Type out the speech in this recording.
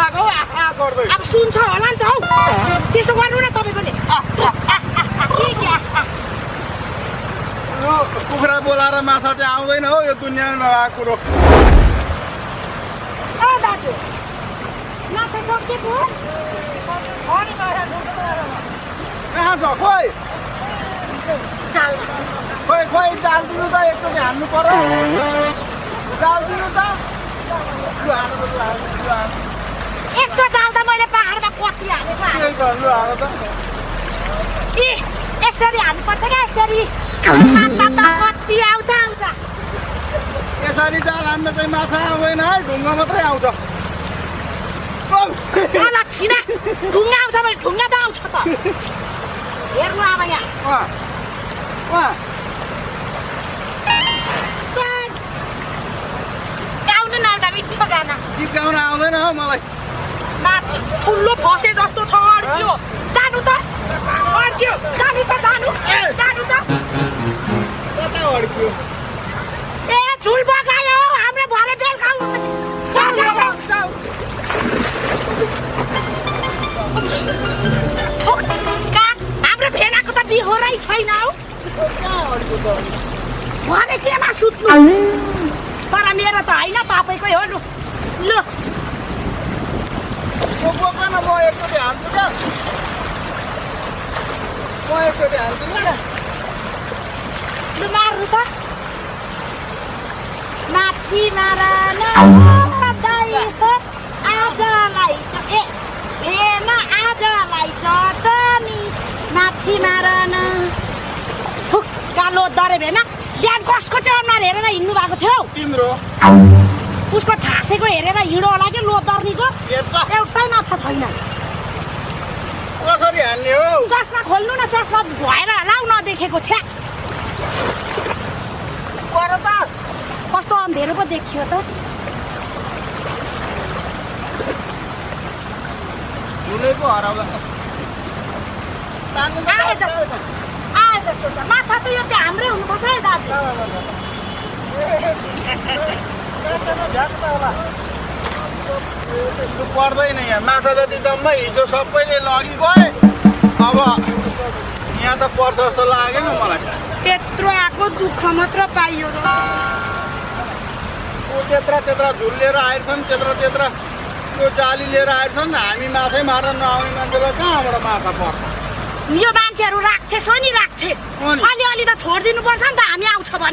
आएको आँखा गर्दै अब सुन्छ होला नि त हौ त्यसो गर्नु न तपाईँ पनि यो कुखुरा बोलाएर माछा चाहिँ आउँदैन हो यो दुनियाँमा नभएको कुरो दाजु माछा सकिएको कहाँ छ खोइ चाल खोइ खोइ जाल दिनु त एकचोटि हान्नु पर्यो जाल दिनु त लु हाल्नु त, लु हाल्नु, लु हाल्नु। यस्तो चाल त मैले पाहाडमा कति हालेको के गर्नु हाल्नु त यसरी हाल्नु पर्छ क्या यसरी कति आउँछ आउँछ यसरी जाल हान्न चाहिँ माछा आउँदैन है ढुङ्गा मात्रै आउँछ छिना ढुङ्गा आउँछ भने ढुङ्गा त आउँछ त हेर्नु अब यहाँ गाउनु न एउटा मिठो गाना गीत गाउन आउँदैन हौ मलाई नाच ठुलो फसे जस्तो छ अड्क्यो जानु त अड्क्यो जानु त जानु जानु त कता अड्क्यो ए झुल बगायो हाम्रो भरे बेलुका हाम्रो भेडाको त बिहोरै छैन हौ भने केमा सुत्नु तर मेरो त होइन तपाईँकै हो लु ल बोक्न म एकचोटि हान्छु क्या म एकचोटि हान्छु क्या लु मार्नु त माथि मार आजलाई ए भेना आजलाई चटनी माथि मार कालो दरे भेना बिहान कसको चाहिँ अनुहार हेरेर हिँड्नु भएको थियो तिम्रो उसको ठासेको हेरेर हिँडो होला कि लोदर्नीको एउटै माछा छैन कसरी हान्ने हो चस्मा खोल्नु न चस्मा भएर होला हौ नदेखेको छ्या पर त कस्तो अँधेरो पो देखियो त झुलै पो हराउला आए जस्तो छ माछा त यो चाहिँ हाम्रै हुनुपर्छ है दाजु पर्दैन यहाँ माछा जति जम्मै हिजो सबैले लगी गए अब यहाँ त पर्छ जस्तो लागेन मलाई त्यत्रो आएको दुःख मात्र पाइयो त्यत्रा त्यत्रा झुल लिएर आएछन् त्यत्रा त्यो जाली लिएर आएछन् हामी माछै मार्न नआउने मान्छेलाई कहाँबाट माछा पर्छ यो मान्छेहरू राख्छे सो नि राख्छे अलिअलि त छोडिदिनु पर्छ नि त हामी आउँछ भने